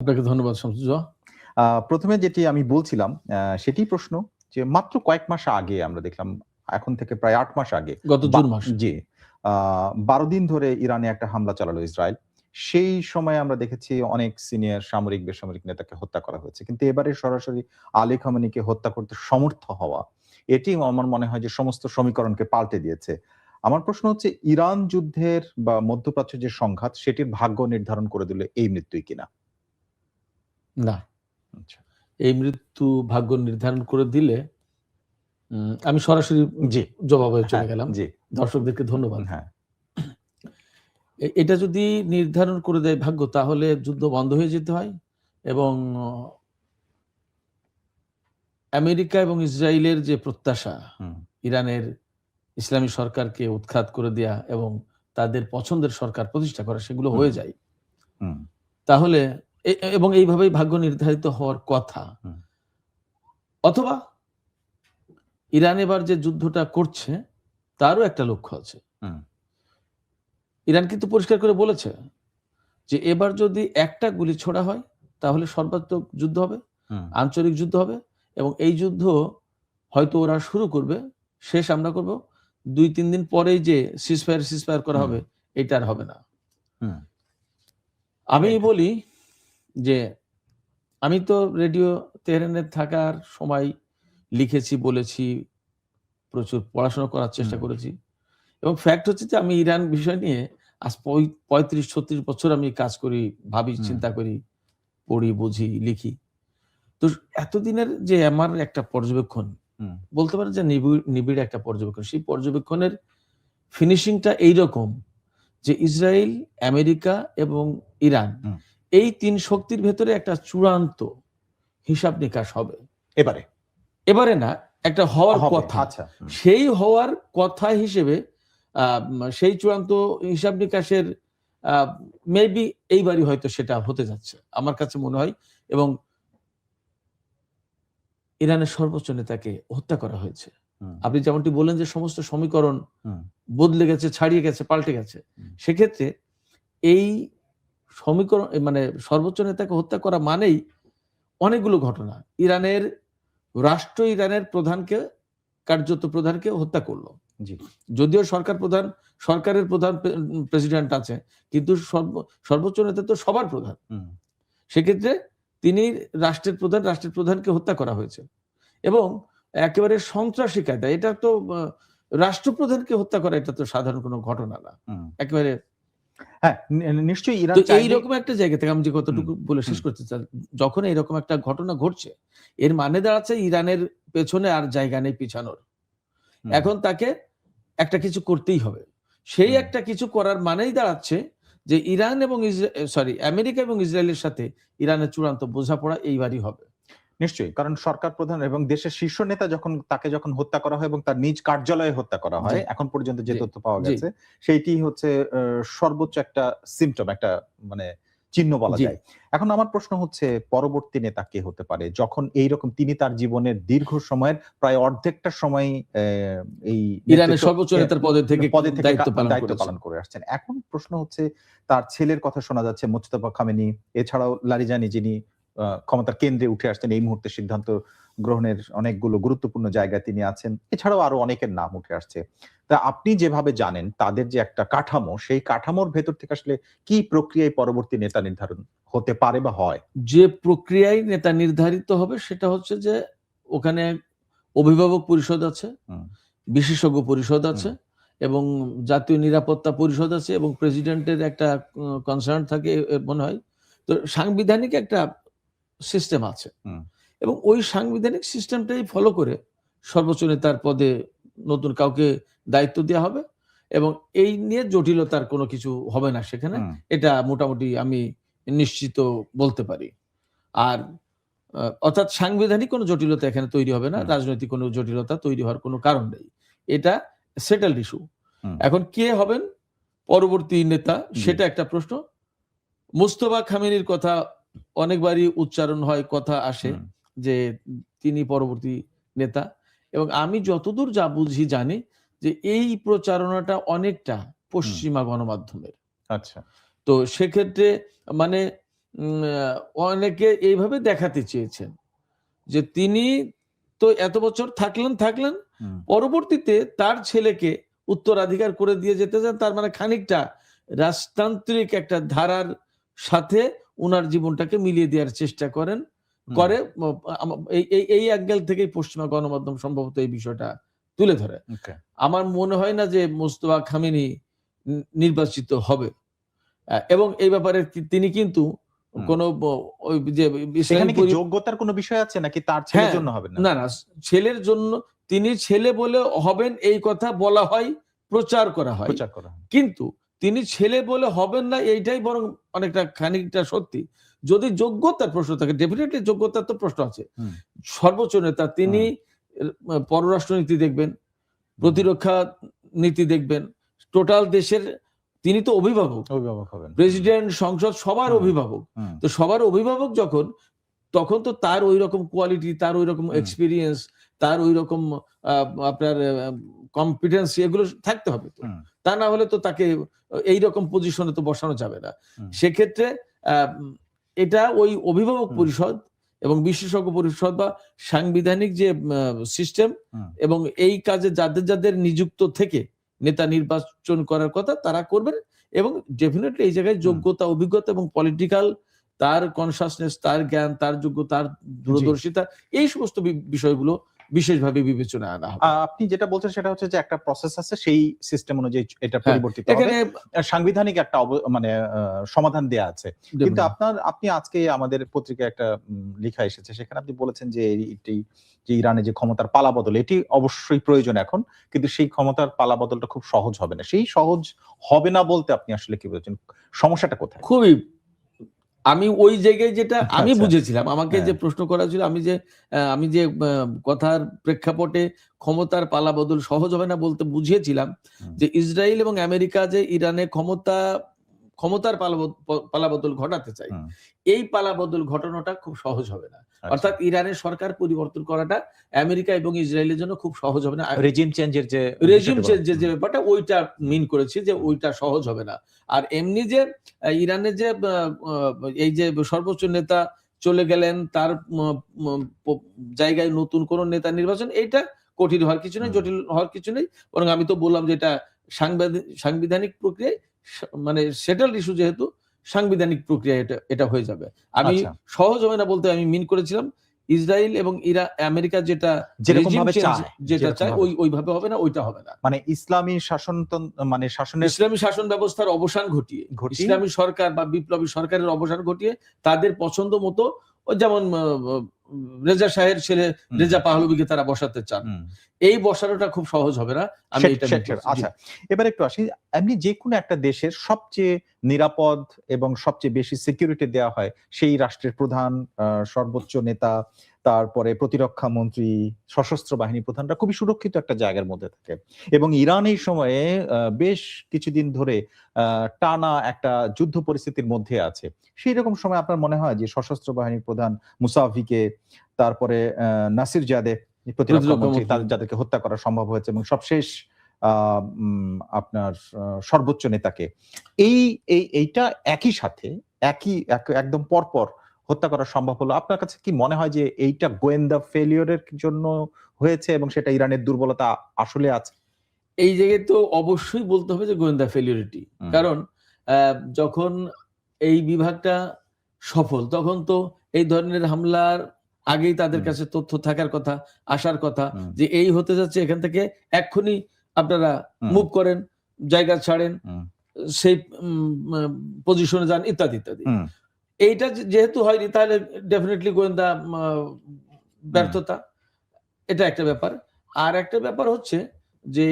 আপনাকে ধন্যবাদ শামসুজ্জোহা। প্রথমে যেটি আমি বলছিলাম সেটি প্রশ্ন যে মাত্র কয়েক মাস আগে আমরা দেখলাম, এখন থেকে প্রায় 8 মাস আগে, গত জুন মাস, জি 12 দিন ধরে ইরানে একটা হামলা চালালো ইসরায়েল। সেই সময় আমরা দেখেছি অনেক সিনিয়র সামরিক বেসামরিক নেতাকে হত্যা করা হয়েছে, কিন্তু এবারে সরাসরি আলী খামেনিকে হত্যা করতে সমর্থ হওয়া, এটি আমার মনে হয় যে সমস্ত সমীকরণকে পাল্টে দিয়েছে। আমার প্রশ্ন হচ্ছে, ইরান যুদ্ধের বা মধ্যপ্রাচ্যের যে সংঘাত, সেটির ভাগ্য নির্ধারণ করে দিলে এই মৃত্যুই কিনা? না, আচ্ছা, এই মৃত্যু ভাগ্য নির্ধারণ করে দিলে আমি সরাসরি জি জবাবে চলে গেলাম। জি দর্শকদেরকে ধন্যবাদ। হ্যাঁ, এটা যদি নির্ধারণ করে দেয় ভাগ্য, তাহলে যুদ্ধ বন্ধ হয়ে যেতে হয় এবং আমেরিকা এবং ইসরায়েলের যে প্রত্যাশা, ইরানের ইসলামী সরকারকে উৎখাত করে দেয়া এবং তাদের পছন্দের সরকার প্রতিষ্ঠা করা, সেগুলো হয়ে যায়। তাহলে এবং এইভাবেই ভাগ্য নির্ধারিত হওয়ার কথা। অথবা ইরান এবার যে যুদ্ধটা করছে তারও একটা লক্ষ্য আছে। ইরান কিন্তু পরিষ্কার করে বলেছে যে এবার যদি একটা গুলি ছোড়া হয় তাহলে সর্বাত্মক যুদ্ধ হবে, আঞ্চলিক যুদ্ধ হবে, এবং এই যুদ্ধ হয়তো ওরা শুরু করবে, শেষ আমরা করব 2-3 দিন পরেই যে সিজফায়ার করা হবে, এটা আর হবে না। আমি বলি যে আমি তো রেডিও তেহরানে থাকার সময় লিখেছি, বলেছি, প্রচুর পড়াশোনা করার চেষ্টা করেছি, এবং ফ্যাক্ট হচ্ছে যে আমি ইরান বিষয় নিয়ে আজ 35-36 বছর আমি কাজ করি, ভাবি, চিন্তা করি, পড়ি, বুঝি, লিখি। তো এতদিনের যে আমার একটা পর্যবেক্ষণ, বলতে পারেন যে নিবিড় একটা পর্যবেক্ষণ, সেই পর্যবেক্ষণের ফিনিশিংটা এইরকম যে ইসরায়েল, আমেরিকা এবং ইরান, এই 3 শক্তির ভেতরে একটা চূড়ান্ত হিসাব নিকাশ হবে এবারে না, একটা হওয়ার কথা। সেই হওয়ার কথা হিসেবে সেই চূড়ান্ত হিসাব নিকাশের মেবি এইবারই হয়তো সেটা হতে যাচ্ছে আমার কাছে মনে হয়। এবং ইরানের সর্বোচ্চ নেতাকে হত্যা করা হয়েছে। আপনি যেমনটি বললেন যে সমস্ত সমীকরণ বদলে গেছে, ছাড়িয়ে গেছে, পাল্টে গেছে, সেক্ষেত্রে এই সমীকরণ মানে সর্বোচ্চ নেতাকে হত্যা করা মানেই অনেকগুলো ঘটনা। ইরানের রাষ্ট্র ইরানের প্রধানকে, কার্যত প্রধানকে হত্যা করলো। যদিও সরকারের প্রধান প্রেসিডেন্ট আছে, কিন্তু সর্বোচ্চ নেতা তো সবার প্রধান। সেক্ষেত্রে তিনি রাষ্ট্রের প্রধানকে হত্যা করা হয়েছে এবং একেবারে সন্ত্রাসী কায়দা। এটা তো রাষ্ট্রপ্রধানকে হত্যা করা, এটা তো সাধারণ কোনো ঘটনা না। একেবারে নিশ্চয়ই ইরান এইরকম একটা জায়গা থেকে আমি যে কতটুকু বলে শেষ করতে চাই, যখন এইরকম একটা ঘটনা ঘটছে, এর মানে দাঁড়াচ্ছে ইরানের পেছনে আর জায়গা নেই পিছানোর। এখন তাকে একটা কিছু করতেই হবে। সেই একটা কিছু করার মানেই দাঁড়াচ্ছে যে ইরান এবং আমেরিকা এবং ইসরায়েলের সাথে ইরানের চূড়ান্ত বোঝাপড়া এইবারই হবে। নিশ্চয়ই, কারণ সরকার প্রধান এবং দেশের শীর্ষ নেতা যখন হত্যা করা হয় এবং তার নিজ কার্যালয়ে হত্যা করা হয়, এখন পর্যন্ত যে তথ্য পাওয়া গেছে, সেইটি হচ্ছে সর্বোচ্চ একটা সিম্পটম, একটা মানে চিহ্ন বলা যায়। এখন আমার প্রশ্ন হচ্ছে, পরবর্তী নেতা কে হতে পারে যখন এইরকম তিনি তার জীবনের দীর্ঘ সময়ের প্রায় অর্ধেকটা সময় এই ইরানের সর্বোচ্চ নেতার পদে থেকে দায়িত্ব পালন করে আসছেন। এখন প্রশ্ন হচ্ছে, তার ছেলের কথা শোনা যাচ্ছে, মোজতবা খামেনি, এছাড়াও লারিজানি, যিনি ক্ষমতার কেন্দ্রে উঠে আসছেন, এই মুহূর্তে সিদ্ধান্ত গ্রহণের অনেকগুলো গুরুত্বপূর্ণ জায়গায় তিনি আছেন, এছাড়াও আরো অনেকের নাম উঠে আসছে। তা আপনি যেভাবে জানেন তাদের যে একটা কাঠামো, সেই কাঠামোর ভেতর থেকে আসলে কি প্রক্রিয়ায় পরবর্তী নেতা নির্ধারণ হতে পারে বা হয়? যে প্রক্রিয়ায় নেতা নির্ধারিত হবে সেটা হচ্ছে যে ওখানে অভিভাবক পরিষদ আছে, বিশেষজ্ঞ পরিষদ আছে, এবং জাতীয় নিরাপত্তা পরিষদ আছে, এবং প্রেসিডেন্টের একটা কনসার্ন থাকে মনে হয়। তো সাংবিধানিক একটা সিস্টেম আছে, এবং ওই সাংবিধানিক সিস্টেমটাই ফলো করে সর্বোচ্চ নেতার পদে নতুন কাউকে দায়িত্ব দেওয়া হবে, এবং এই নিয়ে জটিলতার কোনো কিছু হবে না সেখানে। এটা মোটামুটি আমি নিশ্চিত বলতে পারি। আর অর্থাৎ সাংবিধানিক কোনো জটিলতা এখানে তৈরি হবে না, রাজনৈতিক কোনো জটিলতা তৈরি হওয়ার কোনো কারণ নেই। এটা সেটেলড ইস্যু। এখন কে হবেন পরবর্তী নেতা, সেটা একটা প্রশ্ন। মোজতবা খামেনির কথা অনেকবারই উচ্চারণ হয়, কথা আসে যে তিনি পরবর্তী নেতা, এবং আমি যতদূর যা বুঝি জানি যে এই প্রচারণাটা অনেকটা পশ্চিমা গণমাধ্যমের। আচ্ছা, তো সেক্ষেত্রে মানে অনেকে এইভাবে দেখাতে চেয়েছেন যে তিনি তো এত বছর থাকলেন, পরবর্তীতে তার ছেলেকে উত্তরাধিকার করে দিয়ে যেতে চান, তার মানে খানিকটা রাজতান্ত্রিক একটা ধারার সাথে উনার জীবনটাকে মিলিয়ে দেওয়ার চেষ্টা করে এই অ্যাঙ্গেল থেকেই পশ্চিমা গণমাধ্যম সম্ভবত এই বিষয়টা তুলে ধরে। আমার মনে হয় না যে মোস্তফা খামেনি নির্বাচিত হবে, এবং এই ব্যাপারে তিনি কিন্তু কোন ওই যে যোগ্যতার কোনো বিষয় আছে নাকি তার ছেলের জন্য হবে না? না, ছেলের জন্য তিনি ছেলে বলে হবেন এই কথা বলা হয়, প্রচার করা হয়, কিন্তু তিনি ছেলে বলে হবেন না এইটাই বরং অনেকটা খানিকটা সত্যি। যদি যোগ্যতার প্রশ্ন থাকে, ডেফিনেটলি যোগ্যতার তো প্রশ্ন আছে। সর্বোচ্চ নেতা তিনি পররাষ্ট্রনীতি দেখবেন, প্রতিরক্ষা নীতি দেখবেন, টোটাল দেশের তিনি তো অভিভাবক হবেন, প্রেসিডেন্ট, সংসদ সবার অভিভাবক। তো সবার অভিভাবক যখন, তখন তো তার ওই রকম কোয়ালিটি, তার ওই রকম এক্সপিরিয়েন্স, তার ওই রকম আপনার কম্পিটেন্সি এগুলো থাকতে হবে। তা না হলে তো তাকে এই রকম পজিশনে তো বসানো যাবে না। সেক্ষেত্রে এটা ওই অভিভাবক পরিষদ এবং বিশেষজ্ঞ পরিষদ বা সাংবিধানিক যে সিস্টেম এবং এই কাজে যাদের নিযুক্ত থেকে নেতা নির্বাচন করার কথা তারা করবেন, এবং ডেফিনেটলি এই জায়গায় যোগ্যতা, অভিজ্ঞতা এবং পলিটিক্যাল তার কনসাসনেস, তার জ্ঞান, তার যোগ্যতা, তার দূরদর্শিতা, এই সমস্ত বিষয়গুলো বিশেষভাবে বিবেচনায় আনা হবে। আপনি যেটা বলছেন সেটা হচ্ছে যে একটা প্রসেস আছে, সেই সিস্টেম অনুযায়ী এটা পরিবর্তিত হবে, সাংবিধানিক একটা মানে সমাধান দেয়া আছে। কিন্তু আপনি আজকে আমাদের পত্রিকায় একটা লেখা এসেছে, সেখানে আপনি বলেছেন যে যে ইরানে যে ক্ষমতার পালাবদল এটি অবশ্যই প্রয়োজন এখন, কিন্তু সেই ক্ষমতার পালাবদলটা খুব সহজ হবে না। সেই সহজ হবে না বলতে আপনি আসলে কি বলছেন, সমস্যাটা কোথায়? খুবই আমি ওই জায়গায় যেটা আমি বুঝেছিলাম, আমাকে যে প্রশ্ন করা ছিল, আমি যে কথার প্রেক্ষাপটে ক্ষমতার পালাবদল সহজ হবে না বলতে বুঝিয়েছিলাম যে ইসরায়েল এবং আমেরিকা যে ইরানে ক্ষমতার পালাবদল ঘটাতে চাই, এই পালাবদল ঘটানোটা খুব সহজ হবে না। অর্থাৎ ইরানের সরকার পরিবর্তন করাটা আমেরিকা এবং ইসরায়েলের জন্য খুব সহজ হবে না। রেজিম চেঞ্জের যে ব্যাপারটা, ওইটা মিন করেছি যে ওইটা সহজ হবে না। আর এমনি যে ইরানের যে এই যে সর্বোচ্চ নেতা চলে গেলেন, তার জায়গায় নতুন কোন নেতা নির্বাচন, এইটা কঠিন হওয়ার কিছু নেই, জটিল হওয়ার কিছু নেই। বরং আমি তো বললাম যে এটা সাংবিধানিক প্রক্রিয়ায়, মানে সেটেলড ইস্যু, যেহেতু সাংবিধানিক প্রক্রিয়া এটা হয়ে যাবে। আমি সহজ হবে না বলতে আমি মিন করেছিলাম ইসরায়েল এবং আমেরিকা যেটা চায় ওইভাবে হবে না, ওইটা হবে না। মানে ইসলামী শাসন ব্যবস্থার অবসান ঘটিয়ে ইসলামী সরকার বা বিপ্লবী সরকারের অবসান ঘটিয়ে তাদের পছন্দ মতো, যেমন রেজা শাহের ছেলে রেজা পাহলভিকে তারা বসাতে চান, এই বসানোটা খুব সহজ হবে না। আমি এটা আচ্ছা, এবার একটু আসি, এমনি যে কোনো একটা দেশের সবচেয়ে নিরাপদ এবং সবচেয়ে বেশি সিকিউরিটি দেওয়া হয় সেই রাষ্ট্রের প্রধান, সর্বোচ্চ নেতা, তারপরে প্রতিরক্ষা মন্ত্রী, সশস্ত্র বাহিনী প্রধানরা খুবই সুরক্ষিত একটা জায়গার মধ্যে থাকে। এবং ইরান এই সময়ে বেশ কিছুদিন ধরে টানা একটা যুদ্ধ পরিস্থিতির মধ্যে আছে। সেই রকম সময় আপনার মনে হয় যে সশস্ত্র বাহিনীর প্রধান মুসাভিকে, তারপরে নাসির জাদে প্রতিরক্ষা মন্ত্রী, যাদেরকে হত্যা করা সম্ভব হয়েছে, এবং সবশেষ আপনার সর্বোচ্চ নেতাকে, এইটা একই সাথে একদম পরপর হত্যা করা সম্ভব হলো, আপনার কাছে কি মনে হয় যে এইটা গোয়েন্দা ফেলিওরের জন্য হয়েছে এবং সেটা ইরানের দুর্বলতা আসলে আছে? এই জায়গায় তো অবশ্যই বলতে হবে যে গোয়েন্দা ফেলিওরিটি। কারণ যখন এই বিভাগটা সফল, তখন তো এই ধরনের হামলার আগেই তাদের কাছে তথ্য থাকার কথা, আসার কথা, যে এই হতে যাচ্ছে, এখান থেকে এক্ষুনি আপনারা মুভ করেন, জায়গা ছাড়েন, সেই পজিশনে যান, ইত্যাদি ইত্যাদি। এইটা যেহেতু হয়নি, তাহলে ডেফিনেটলি গোয়েন্দা ব্যর্থতা, এটা একটা ব্যাপার। আর একটা ব্যাপার হচ্ছে যে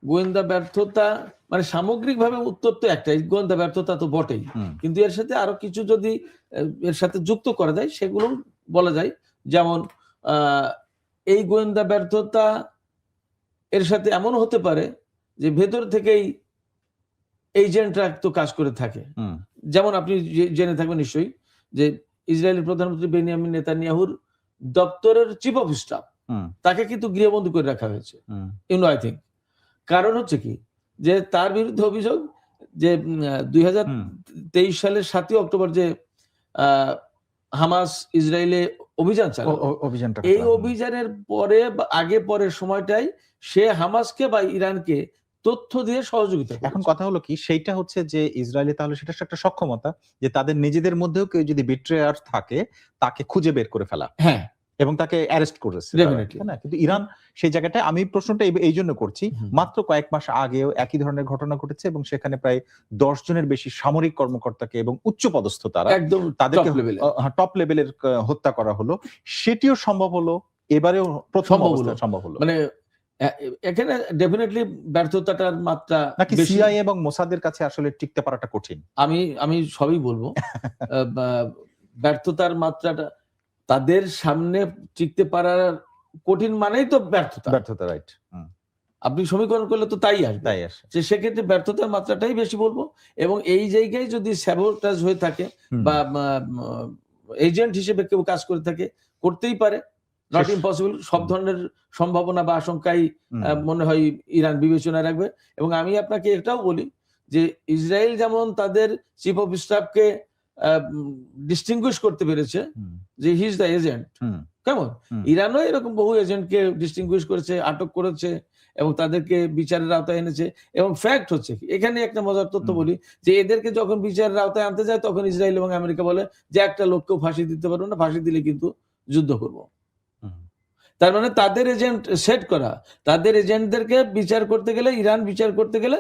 গোয়েন্দা ব্যর্থতা মানে সামগ্রিকভাবে উত্তর তো একটাই, গোয়েন্দা ব্যর্থতা তো বটেই, কিন্তু এর সাথে আরো কিছু যদি এর সাথে যুক্ত করা যায় সেগুলো বলা যায়। যেমন এই গোয়েন্দা ব্যর্থতা এর সাথে এমন হতে পারে যে ভেতর থেকেই এজেন্টরা তো কাজ করে থাকে। যেমন আপনি জেনে থাকবেন নিশ্চয়ই যে ইসরায়েলের প্রধানমন্ত্রী বেনিয়ামিন নেতানিয়াহুর দপ্তরের চিফ অফ স্টাফ, তাকে কিন্তু গৃহবন্দী করে রাখা হয়েছে, আই থিঙ্ক। কারণ হচ্ছে কি, যে তার বিরুদ্ধে অভিযোগ যে 2023 সালের 7 অক্টোবর যে হামাস ইসরায়েলে অভিযান চালালো। অভিযানটা এই অভিযানের পরে বা আগে পরের সময়টাই সে হামাসকে বা ইরানকে তথ্য দিয়ে সহযোগিতা করেছে। এখন কথা হলো কি, সেইটা হচ্ছে যে ইসরায়েলি তাহলে সেটা একটা সক্ষমতা যে তাদের নিজেদের মধ্যেও কেউ যদি বিট্রেয়ার থাকে তাকে খুঁজে বের করে ফেলা হ্যাঁ, এবং তাকে অ্যারেস্ট করেছে, Definitely. তাই না? কিন্তু ইরান সেই জায়গাটা, আমি প্রশ্নটা এই জন্য করছি, হুম। মাত্র কয়েক মাস আগেও একই ধরনের ঘটনা ঘটেছে এবং সেখানে প্রায় 10 জনের বেশি সামরিক কর্মকর্তাকে এবং উচ্চপদস্থ তারা একদম তাদেরকে top level এ। টপ লেভেলের হত্যা করা হলো। সেটিও সম্ভব হলো, এবারেও প্রথম সম্ভব অবস্থায় হলো। সম্ভব হলো। মানে এখানে ডেফিনেটলি ব্যর্থতাটার মাত্রা নাকি বেশি। সিআইএ এবং মোসাদের কাছে আসলে টিকতে পারাটা কঠিন? আমি সবই বলবো। ব্যর্থতার মাত্রাটা তাদের সামনে টিকতে পারার কঠিন মানেই তো ব্যর্থতা। ব্যর্থতা, রাইট। আপনি সমীকরণ করলে তো তাই আসবে। তাই আসে। যে সেক্ষেত্রে ব্যর্থতার মাত্রাটাই বেশি বলবো, এবং এই জায়গায় যদি স্যাবোটাজ হয়ে থাকে বা এজেন্ট হিসেবে কেউ কাজ করে থাকে, করতেই পারে, নট ইম্পসিবল। সব ধরনের সম্ভাবনা বা আশঙ্কাই মনে হয় ইরান বিবেচনায় রাখবে। এবং আমি আপনাকে এটাও বলি যে ইসরায়েল যেমন তাদের চিফ অফ স্টাফকে ডিস্টিংগুইশ করতে পেরেছে যে হি ইজ দ্য এজেন্ট, কেমন ইরানও এরকম বহু এজেন্টকে ডিস্টিংগুইশ করেছে, আটক করেছে এবং তাদেরকে বিচারের আওতায় এনেছে। এবং ফ্যাক্ট হচ্ছে এখানে একটা মজার তথ্য বলি যে এদেরকে যখন বিচারের আওতায় আনতে যায় তখন ইসরায়েল এবং আমেরিকা বলে যে একটা লোককেও ফাঁসি দিতে পারবো না, ফাঁসি দিলে কিন্তু যুদ্ধ করব। তার মানে তাদের এজেন্ট সেট করা, তাদের এজেন্টদেরকে বিচার করতে গেলে, ইরান বিচার করতে গেলে